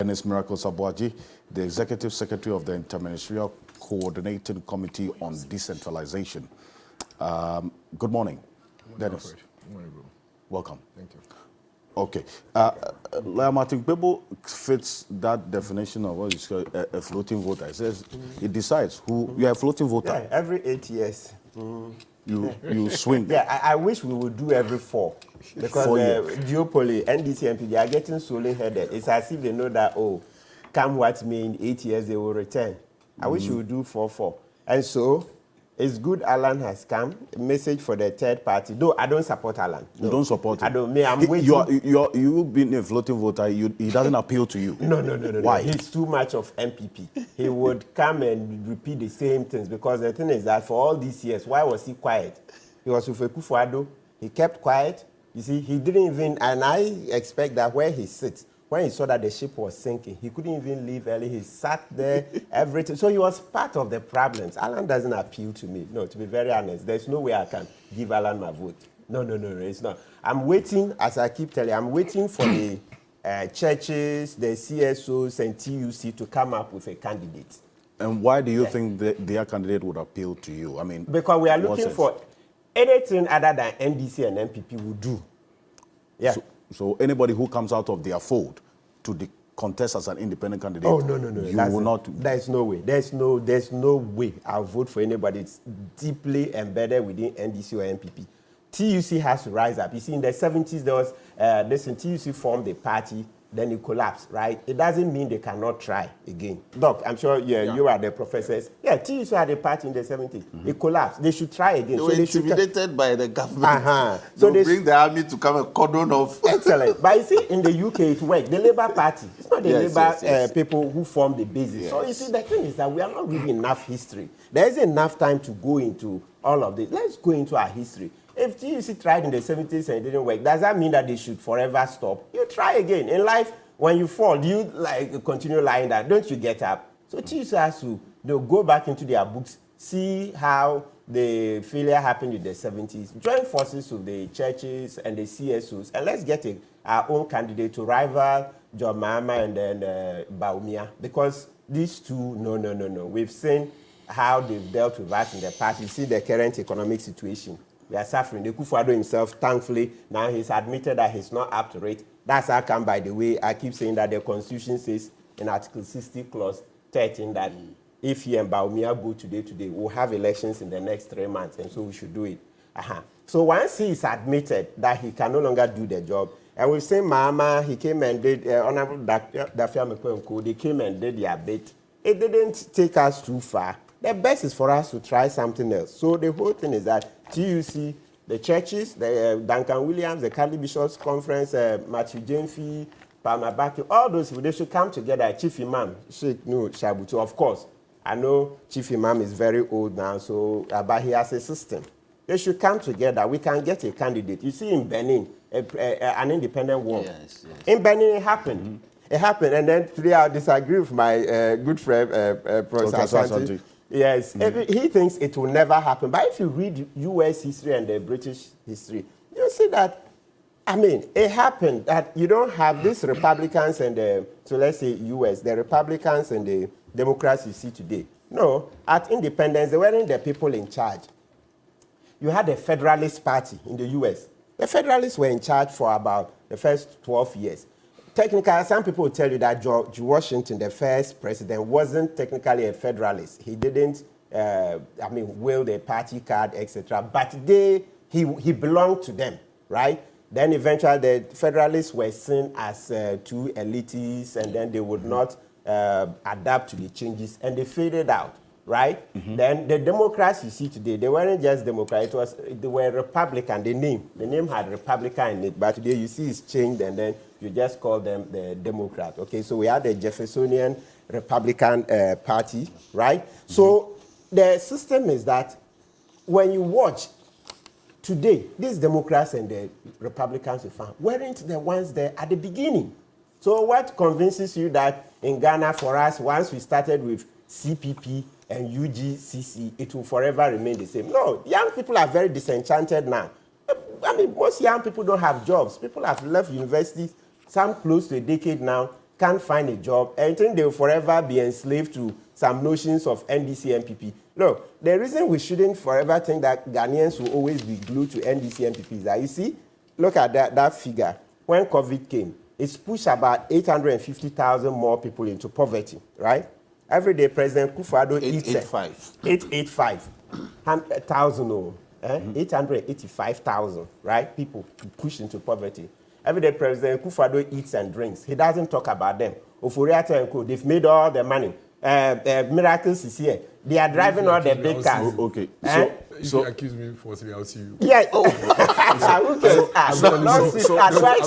Ernest Miracle Sabuaji, the Executive Secretary of the Interministerial Coordinating Committee on Decentralization. Good morning, Dennis. Good morning, bro. Welcome. Thank you. Okay. Martin Kpebu fits that definition of what is called a floating voter. It says it decides who you are a floating voter. Yeah, every 8 years. You swing. Yeah, I wish we would do every 4. Because duopoly, NDC, NPP, they are getting solely headed. It's as if they know that, oh, come what may in 8 years they will return. I wish we would do 4-4. And so, it's good Alan has come. A message for the third party. Though I don't support Alan. No. You don't support him? I don't. I'm waiting. You being a floating voter, he doesn't appeal to you. No. Why? He's too much of NPP. He would come and repeat the same things because the thing is that for all these years, why was he quiet? He was with Akufo-Addo. He kept quiet. You see, he didn't even, and I expect that where he sits, when he saw that the ship was sinking, he couldn't even leave early. He sat there, everything. So he was part of the problems. Alan doesn't appeal to me. No, to be very honest, there's no way I can give Alan my vote. No, it's not. I'm waiting, as I keep telling you, I'm waiting for the churches, the CSOs, and TUC to come up with a candidate. And why do you think their candidate would appeal to you? I mean, because we are looking for anything other than NDC and NPP will do. Yeah. So anybody who comes out of their fold to contest as an independent candidate, oh no, you will not. There's no way. There's no way I'll vote for anybody. It's deeply embedded within NDC or NPP. TUC has to rise up. You see, in the 70s there was TUC formed a party, then it collapsed, right? It doesn't mean they cannot try again. Doc, I'm sure you are the professors. Yeah, TUC had a party in the 70s. It collapsed. They should try again. They were intimidated by the government. So they bring the army to come and cordon off. Excellent. But you see, in the UK, it worked. The Labour Party, it's not the Labour people who formed the basis. Yes. So you see, the thing is that we are not reading enough history. There isn't enough time to go into all of this. Let's go into our history. If TUC tried in the 70s and it didn't work, does that mean that they should forever stop? You try again. In life, when you fall, do you continue lying down? Don't you get up? So TUC has to go back into their books, see how the failure happened in the 70s, join forces with the churches and the CSOs, and let's get our own candidate to rival John Mahama and then Bawumia. Because these two, no. We've seen how they've dealt with us in the past. You see the current economic situation. We are suffering. The Akufo-Addo himself, thankfully, now he's admitted that he's not up to it. That's how come, by the way, I keep saying that the Constitution says in Article 60, Clause 13, that if he and Bawumia go today, we'll have elections in the next 3 months, and so we should do it. So once he is admitted that he can no longer do the job, and we've seen Mahama, he came and did, Honorable Dafia Mekwenko, they came and did their bit. It didn't take us too far. The best is for us to try something else. So the whole thing is that TUC, the churches, the Duncan Williams, the Catholic Bishops Conference, Matthew Jemfi, Palmer Baki, all those people, they should come together. Chief Imam, Sheikh Nur Shabutu, of course. I know Chief Imam is very old now, so but he has a system. They should come together. We can get a candidate. You see in Benin, an independent one. Yes. In Benin, it happened. It happened, and then today I disagree with my good friend, Professor Asante. Yes, he thinks it will never happen. But if you read U.S. history and the British history, you see that, I mean, it happened that you don't have these Republicans and so let's say U.S., the Republicans and the Democrats you see today. No, at independence, they weren't the people in charge. You had the Federalist Party in the U.S. The Federalists were in charge for about the first 12 years. Technically, some people will tell you that George Washington, the first president, wasn't technically a Federalist. He didn't, wield a party card, etc. But he belonged to them, right? Then eventually the Federalists were seen as too elitist, and then they would not adapt to the changes, and they faded out, right? Then the Democrats you see today, they weren't just Democrats, they were Republican. The name had Republican in it, but today you see it's changed, and then you just call them the Democrat. Okay, so we had the Jeffersonian Republican Party, right? So the system is that when you watch today, these Democrats and the Republicans we found weren't the ones there at the beginning. So what convinces you that in Ghana, for us, once we started with CPP and UGCC, it will forever remain the same? No, young people are very disenchanted now. I mean, most young people don't have jobs. People have left universities, some close to a decade now. can't find a job, and think they will forever be enslaved to some notions of NDC NPP. Look, the reason we shouldn't forever think that Ghanaians will always be glued to NDC NPP is that, you see, look at that figure. When COVID came, it's pushed about 850,000 more people into poverty, right? Every day, President Kufuor eats 885,000, 885,000, right? People pushed into poverty. Every day, President Kufuor eats and drinks. He doesn't talk about them. Oforiatta and Co. They've made all the money. Miracles is here. They are driving all the big cars. Okay. If you accuse me falsely, I'll see you. Yes. I'm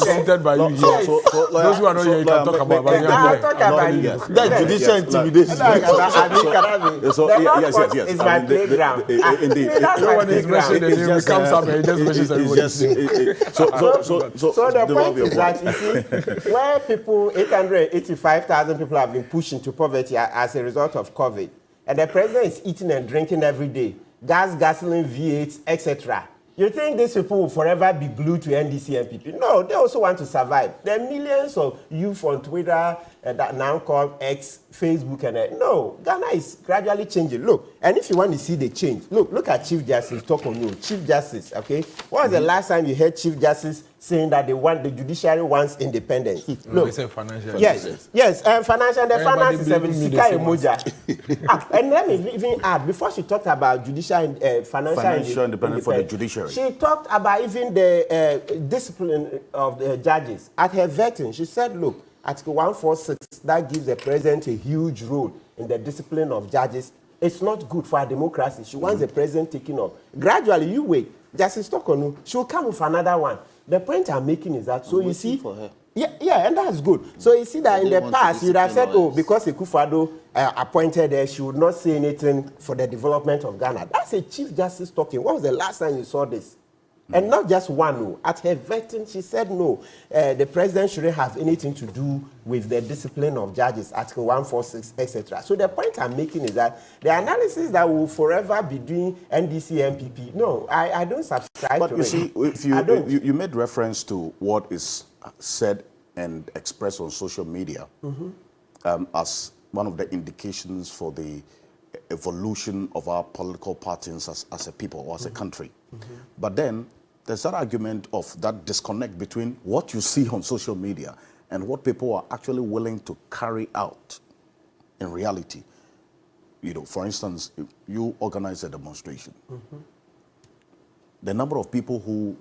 seated by you here. Those who are not here, you can talk about. I'll talk about you. That's judicial intimidation. It's my playground. Indeed. When he's mentioned the name, he comes up and he just mentions everybody. So the point is that, you see, where people, 885,000 people have been pushed into poverty as a result of COVID, and the president is eating and drinking every day, gas, gasoline, V8, etc. You think these people will forever be glued to NDC NPP? No, they also want to survive. There are millions of youth on Twitter that now called X, Facebook, and no, Ghana is gradually changing. Look, and if you want to see the change, look at Chief Justice Tokonu. Chief Justice, okay? When was the last time you heard Chief Justice saying that the judiciary wants independence? Look, they say financial. Yes, financial. The finance is Sika Emoja. And let me even add, before she talked about financial independence for the judiciary, she talked about even the discipline of the judges. At her vetting, she said, look, Article 146, that gives the president a huge role in the discipline of judges. It's not good for our democracy. She wants the president taking up. Gradually, you wait. Justice Tokonu, she'll come with another one. The point I'm making is that, so you see, for her. Yeah, and that's good. So you see that in the past, you'd have said, oh, because Akufo-Addo appointed her, she would not say anything for the development of Ghana. That's a Chief Justice talking. When was the last time you saw this? And not just one, no. At her vetting, she said no. The president shouldn't have anything to do with the discipline of judges, Article 146, etc. So the point I'm making is that the analysis that will forever be doing NDC MPP, no, I don't subscribe but to you it. see, if you made reference to what is said and expressed on social media as one of the indications for the evolution of our political parties as a people or as a country. But then there's that argument of that disconnect between what you see on social media and what people are actually willing to carry out in reality. You know, for instance, if you organize a demonstration, the number of people who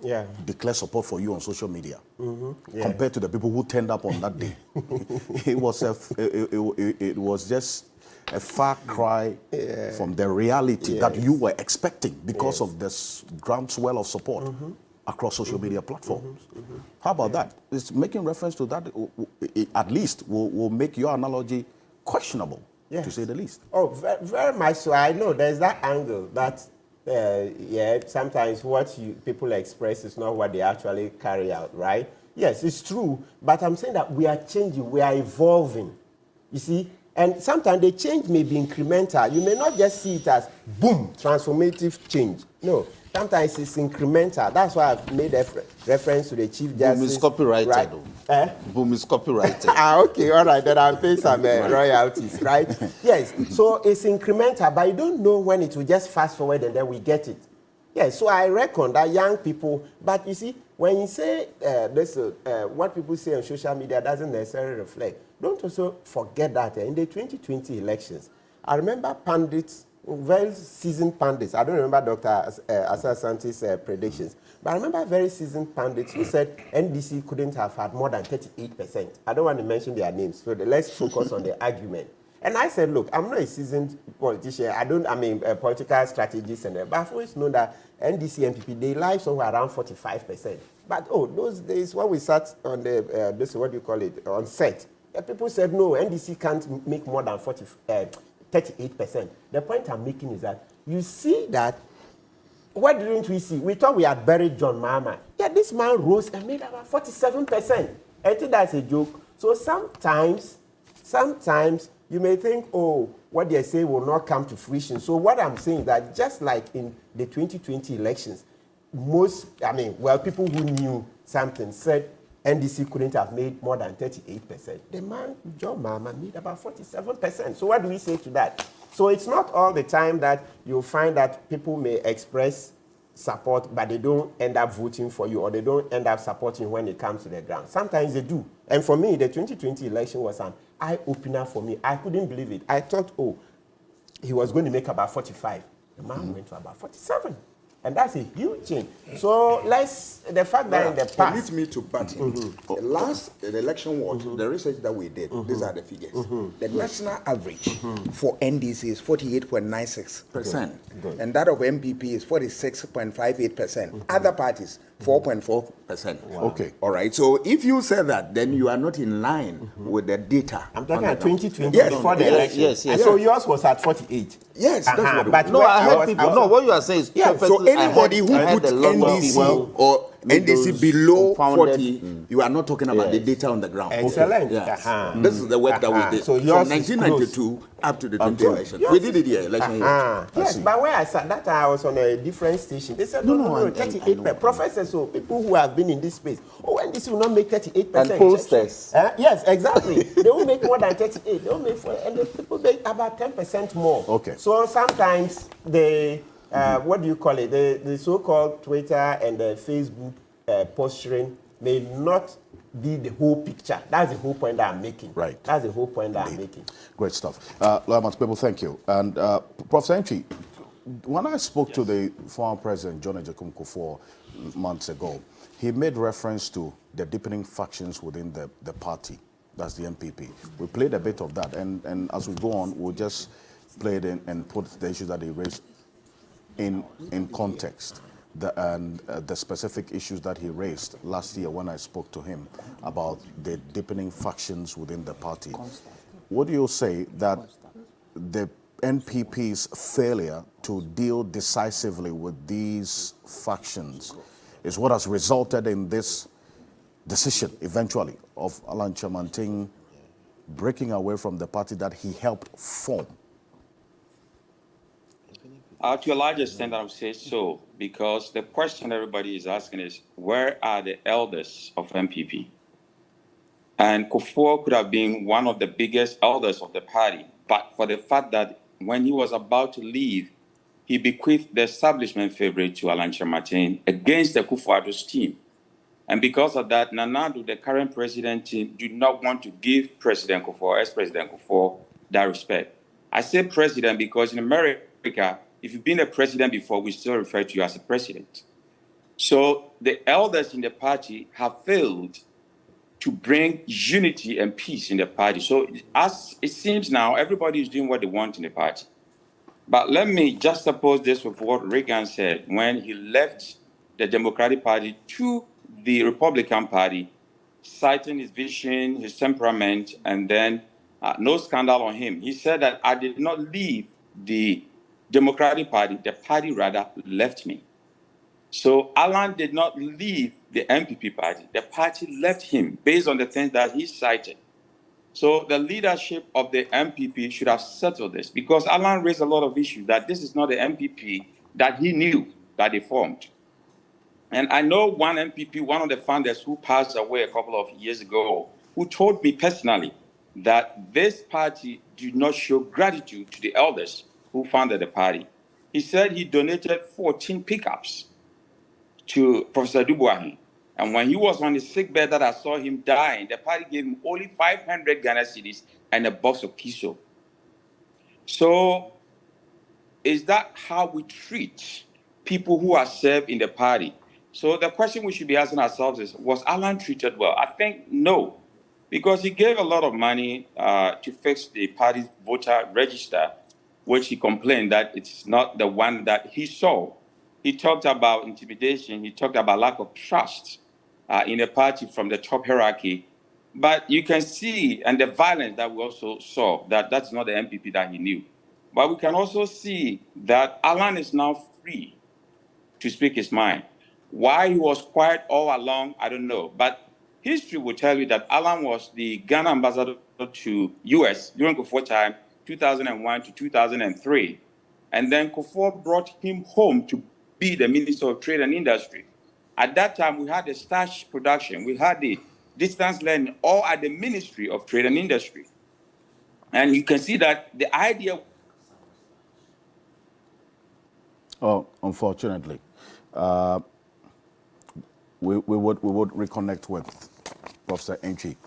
declare support for you on social media compared to the people who turned up on that day, it was just a far cry from the reality that you were expecting because of this groundswell of support across social media platforms. How about that? It's making reference to that, at least will make your analogy questionable, to say the least. Oh, very, very much so. I know there's that angle that, sometimes what people express is not what they actually carry out, right? Yes, it's true, but I'm saying that we are changing, we are evolving, you see? And sometimes the change may be incremental. You may not just see it as, boom, transformative change. No, sometimes it's incremental. That's why I've made a reference to the Chief Justice. Boom is copyrighted, right? though. Boom is copyrighted. Okay, all right, then I'll pay some royalties, right? Yes, so it's incremental, but you don't know when it will just fast forward and then we get it. Yes, so I reckon that young people, but you see, when you say what people say on social media doesn't necessarily reflect, don't also forget that in the 2020 elections, I remember pundits, very seasoned pundits, I don't remember Dr. Asa Santi's predictions, but I remember very seasoned pundits who said NDC couldn't have had more than 38%. I don't want to mention their names, so let's focus on the argument. And I said, look, I'm not a seasoned politician. Political strategist, but I've always known that NDC MPP, they lie somewhere around 45%. But those days when we sat on the, on set, people said, no, NDC can't make more than 38%. The point I'm making is that you see that, what didn't we see? We thought we had buried John Mahama. Yeah, this man rose and made about 47%. I think that's a joke. So sometimes, you may think, what they say will not come to fruition. So what I'm saying is that just like in the 2020 elections, people who knew something said NDC couldn't have made more than 38%. The man, John Mahama, made about 47%. So what do we say to that? So it's not all the time that you'll find that people may express support, but they don't end up voting for you, or they don't end up supporting when it comes to the ground. Sometimes they do. And for me, the 2020 election was an eye-opener for me. I couldn't believe it. I thought, oh, he was going to make about 45. The man went to about 47. And that's a huge change. So the fact that in the past... Permit me to butt in. The election was, the research that we did, these are the figures. The national average for NDC is 48.96%. And that of MPP is 46.58%. Other parties, 4.4%. Wow. Okay. All right. So if you say that, then you are not in line with the data. I'm talking about 2020 yes. before the election. Yes. And so yours was at 48. Yes, that's what But No, I heard people. No, what you are saying is so anybody who put NDC or NDC below 40, you are not talking about the data on the ground. Excellent. Yes. This is the work that we did. So from 1992 up to the 20 election. We did it here, election year. Yes, but where I sat that time, I was on a different station. They said, no, 38%. Professors, so people who have been in this space, NDC will not make 38%. And posters. Yes, exactly. They will make more than 38. They will make and the people make about 10% more. Okay. So sometimes what do you call it? The so-called Twitter and the Facebook posturing may not be the whole picture. That's the whole point that I'm making. Right. That's the whole point that I'm making. Great stuff. Kpebu, thank you. And Professor Entry, when I spoke to the former President John Agyekum Kufuor months ago, he made reference to the deepening factions within the party. That's the NPP. We played a bit of that, and as we go on, we'll just play it in and put the issues that he raised in context. The specific issues that he raised last year when I spoke to him about the deepening factions within the party. Would you say that the NPP's failure to deal decisively with these factions is what has resulted in this decision, eventually, of Alan Kyerematen breaking away from the party that he helped form? To a large extent, I would say so, because the question everybody is asking is, where are the elders of NPP? And Kufuor could have been one of the biggest elders of the party, but for the fact that when he was about to leave, he bequeathed the establishment favorite to Alan Kyerematen against the Kufuor-Addo's team. And because of that, Nana Addo, the current president team, do not want to give President Kufuor, ex-President Kufuor, that respect. I say president because in America, if you've been a president before, we still refer to you as a president. So the elders in the party have failed to bring unity and peace in the party. So as it seems now, everybody is doing what they want in the party. But let me juxtapose this with what Reagan said when he left the Democratic Party to the Republican Party, citing his vision, his temperament, and then no scandal on him. He said that I did not leave the Democratic Party, the party rather left me. So Alan did not leave the NPP party, the party left him based on the things that he cited. So the leadership of the NPP should have settled this, because Alan raised a lot of issues that this is not the NPP that he knew that they formed. And I know one NPP, one of the founders who passed away a couple of years ago, who told me personally that this party did not show gratitude to the elders who founded the party. He said he donated 14 pickups to Professor Dubois. And when he was on his sickbed that I saw him dying, the party gave him only 500 Ghana cedis and a box of kiso. So is that how we treat people who are served in the party? So the question we should be asking ourselves is, was Alan treated well? I think no, because he gave a lot of money to fix the party's voter register, which he complained that it's not the one that he saw. He talked about intimidation. He talked about lack of trust in the party from the top hierarchy. But you can see, and the violence that we also saw, that that's not the NPP that he knew. But we can also see that Alan is now free to speak his mind. Why he was quiet all along, I don't know. But history will tell you that Alan was the Ghana ambassador to US during Kufuor time, 2001 to 2003. And then Kufuor brought him home to be the Minister of Trade and Industry. At that time, we had the starch production. We had the distance learning, or at the Ministry of Trade and Industry. And you can see that the idea... Oh, unfortunately. We would reconnect with Professor Entry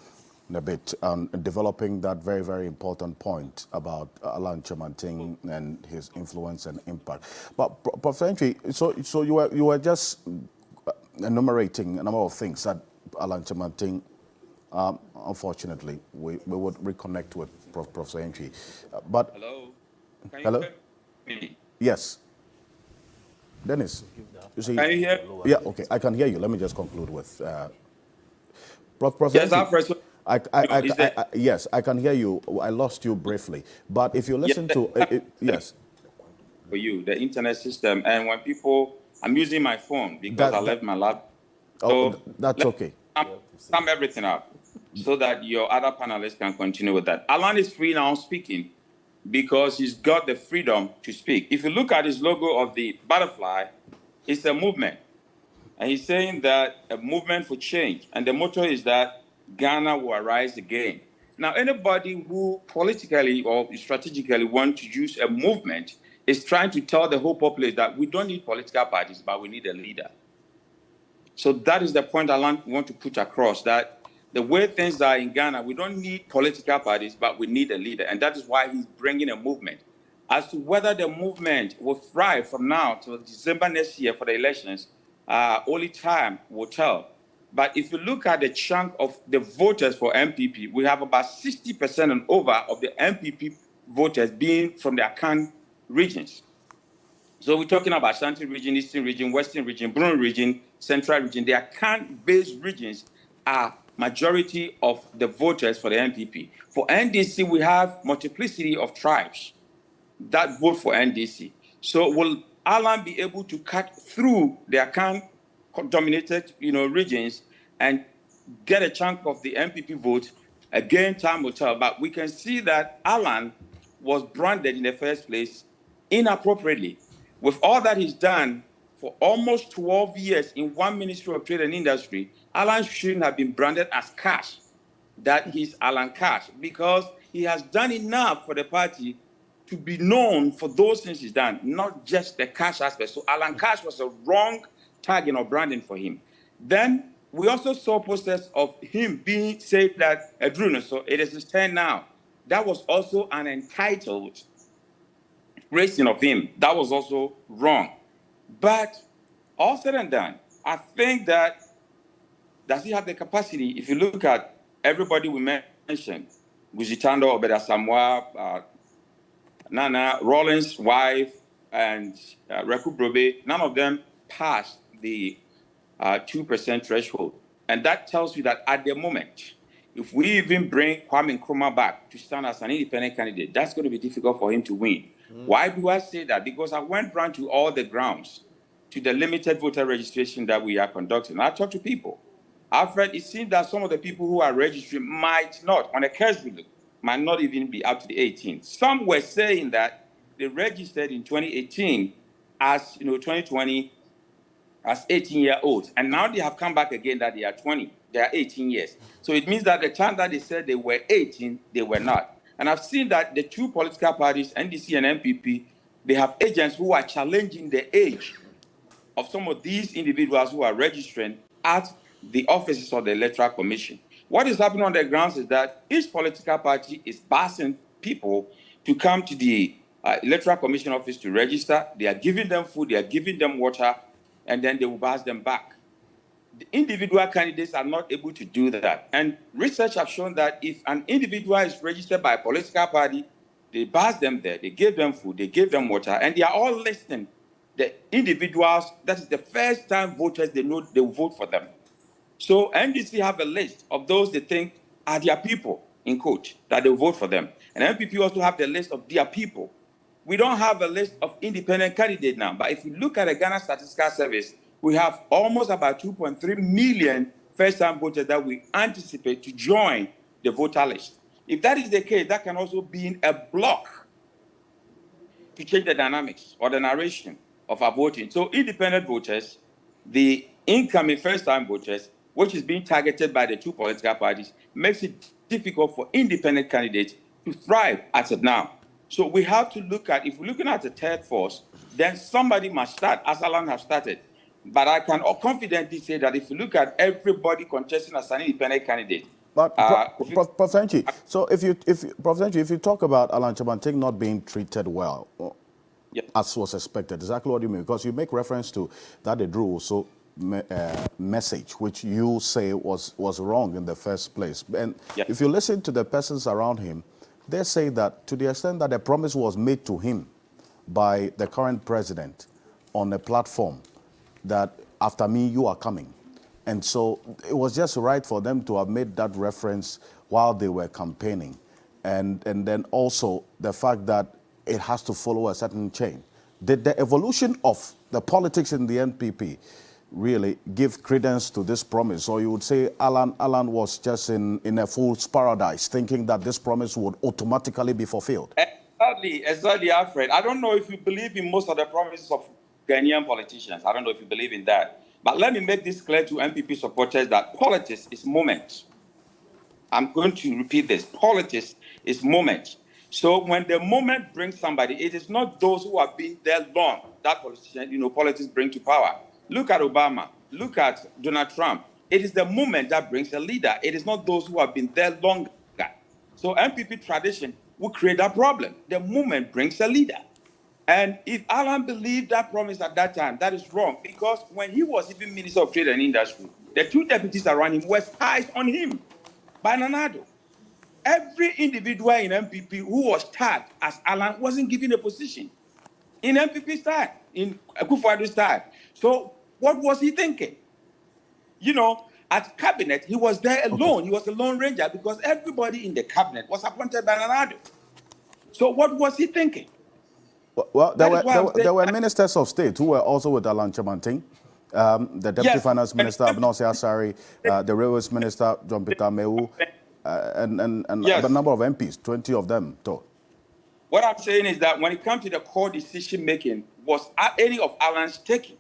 in a bit on developing that very, very important point about Alan Kyerematen and his influence and impact. But Professor Entry, so you were just enumerating a number of things that Alan Kyerematen, unfortunately, we would reconnect with Professor Entry. But hello? Can you hello? hear me? Yes. Dennis, you see, can you hear? Yeah, okay, I can hear you. Let me just conclude with Professor. Yes, yes, I can hear you. I lost you briefly, but if you listen to yes, for you, the internet system, and when people, I'm using my phone because I left my laptop. So that's okay. Sum everything up so that your other panelists can continue with that. Alan is free now speaking because he's got the freedom to speak. If you look at his logo of the butterfly, it's a movement. And he's saying that a movement for change. And the motto is that Ghana will arise again. Now, anybody who politically or strategically wants to use a movement is trying to tell the whole populace that we don't need political parties, but we need a leader. So that is the point I want to put across, that the way things are in Ghana, we don't need political parties, but we need a leader. And that is why he's bringing a movement. As to whether the movement will thrive from now till December next year for the elections, only time will tell. But if you look at the chunk of the voters for NPP, we have about 60% and over of the NPP voters being from the Akan regions. So we're talking about Ashanti region, Eastern region, Western region, Brunei region, Central region. The Akan-based regions are majority of the voters for the NPP. For NDC, we have multiplicity of tribes that vote for NDC. So will Alan be able to cut through the Akan-dominated, regions and get a chunk of the NPP vote? Again, time will tell. But we can see that Alan was branded in the first place inappropriately. With all that he's done for almost 12 years in one Ministry of Trade and Industry, Alan shouldn't have been branded as Cash, that he's Alan Cash, because he has done enough for the party to be known for those things he's done, not just the cash aspect. So Alan Cash was a wrong tagging or branding for him. Then we also saw posters of him being said that Adruno, so it is his turn now. That was also an entitled raising of him. That was also wrong. But all said and done, I think that does he have the capacity? If you look at everybody we mentioned, Guzitando, Obeda Samoa, Nana, Rollins' wife, and Reku Brobe, none of them passed the 2% threshold. And that tells you that at the moment, if we even bring Kwame Nkrumah back to stand as an independent candidate, that's going to be difficult for him to win. Why do I say that? Because I went round to all the grounds, to the limited voter registration that we are conducting. I talked to people. Alfred, it seems that some of the people who are registering might not, on a cursory look, might not even be up to the 18. Some were saying that they registered in 2018 as, 2020 as 18-year-olds. And now they have come back again that they are 20. They are 18 years. So it means that the time that they said they were 18, they were not. And I've seen that the two political parties, NDC and NPP, they have agents who are challenging the age of some of these individuals who are registering at the offices of the Electoral Commission. What is happening on the grounds is that each political party is busing people to come to the Electoral Commission office to register. They are giving them food, they are giving them water, and then they will bus them back. The individual candidates are not able to do that. And research has shown that if an individual is registered by a political party, they bus them there, they give them food, they give them water, and they are all listing the individuals. That is the first time voters, they know they will vote for them. So NDC have a list of those they think are their people, in quote, that they will vote for them. And NPP also have the list of their people. We don't have a list of independent candidates now, but if you look at the Ghana Statistical Service, we have almost about 2.3 million first-time voters that we anticipate to join the voter list. If that is the case, that can also be a block to change the dynamics or the narration of our voting. So independent voters, the incoming first-time voters, which is being targeted by the two political parties, makes it difficult for independent candidates to thrive as of now. So we have to look at, if we're looking at the third force, then somebody must start, as Alan has started. But I can confidently say that if you look at everybody contesting as an independent candidate, but Prof. Senchi, so if you talk about Alan Kyerematen not being treated well, as was expected, exactly what do you mean? Because you make reference to that the Drew also message, which you say was wrong in the first place. And if you listen to the persons around him, they say that to the extent that the promise was made to him by the current president on a platform that after me you are coming. And so it was just right for them to have made that reference while they were campaigning. And then also the fact that it has to follow a certain chain. Did the evolution of the politics in the NPP really give credence to this promise? Or you would say Alan was just in a fool's paradise, thinking that this promise would automatically be fulfilled? Exactly, Alfred. I don't know if you believe in most of the promises of Ghanaian politicians. I don't know if you believe in that. But let me make this clear to NPP supporters that politics is moment. I'm going to repeat this. Politics is moment. So when the moment brings somebody, it is not those who have been there long that politics bring to power. Look at Obama. Look at Donald Trump. It is the moment that brings a leader. It is not those who have been there longer. So NPP tradition will create that problem. The moment brings a leader. And if Alan believed that promise at that time, that is wrong. Because when he was even Minister of Trade and Industry, the two deputies around him were spies on him by Nana Addo. Every individual in NPP who was tagged as Alan wasn't given a position in NPP's time, in Akufo-Addo's time. So what was he thinking? At cabinet, he was there alone. Okay. He was a lone ranger because everybody in the cabinet was appointed by Nana Addo. So what was he thinking? Well, there were ministers of state who were also with Alan Kyerematen. The Deputy Finance Minister, Abnosi Asari, the Railways Minister, John Peter Mewu, and a number of MPs, 20 of them. What I'm saying is that when it comes to the core decision-making, was any of Alan's taking?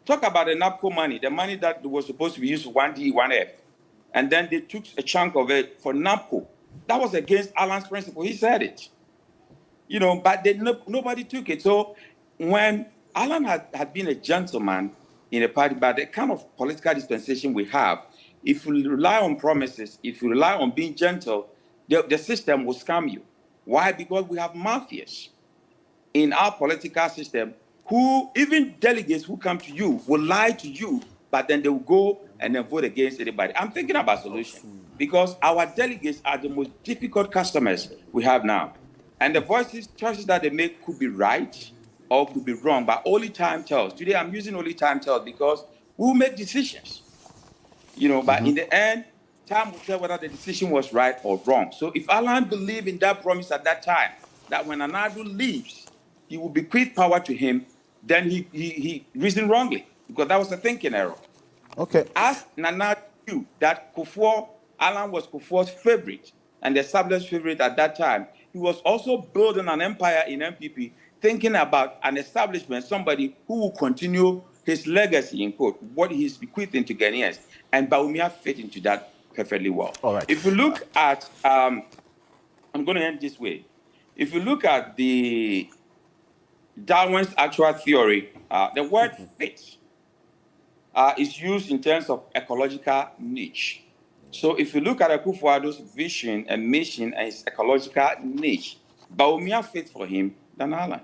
Talk about the NAPCO money, the money that was supposed to be used for 1D, 1F. And then they took a chunk of it for NAPCO. That was against Alan's principle. He said it. But nobody took it. So when Alan had been a gentleman in a party, but the kind of political dispensation we have, if you rely on promises, if you rely on being gentle, the system will scam you. Why? Because we have mafias in our political system who, even delegates who come to you, will lie to you, but then they will go and then vote against anybody. I'm thinking about solution because our delegates are the most difficult customers we have now. And the choices that they make could be right or could be wrong, but only time tells. Today, I'm using only time tells because we'll make decisions, but in the end, time will tell whether the decision was right or wrong. So if Alan believed in that promise at that time, that when Nana Addo leaves, he will bequeath power to him, then he reasoned wrongly because that was a thinking error. Okay. As Nana knew that Alan was Kufuor's favorite and the established favorite at that time, he was also building an empire in NPP, thinking about an establishment, somebody who will continue his legacy, in quote, what he's bequeathing to Ghanaians. And Bawumia fit into that perfectly well. All right. If you look at, I'm going to end this way. If you look at the Darwin's actual theory, the word fit is used in terms of ecological niche. So if you look at Akufo-Addo's vision and mission and his ecological niche, Bawumia fit for him than Alan.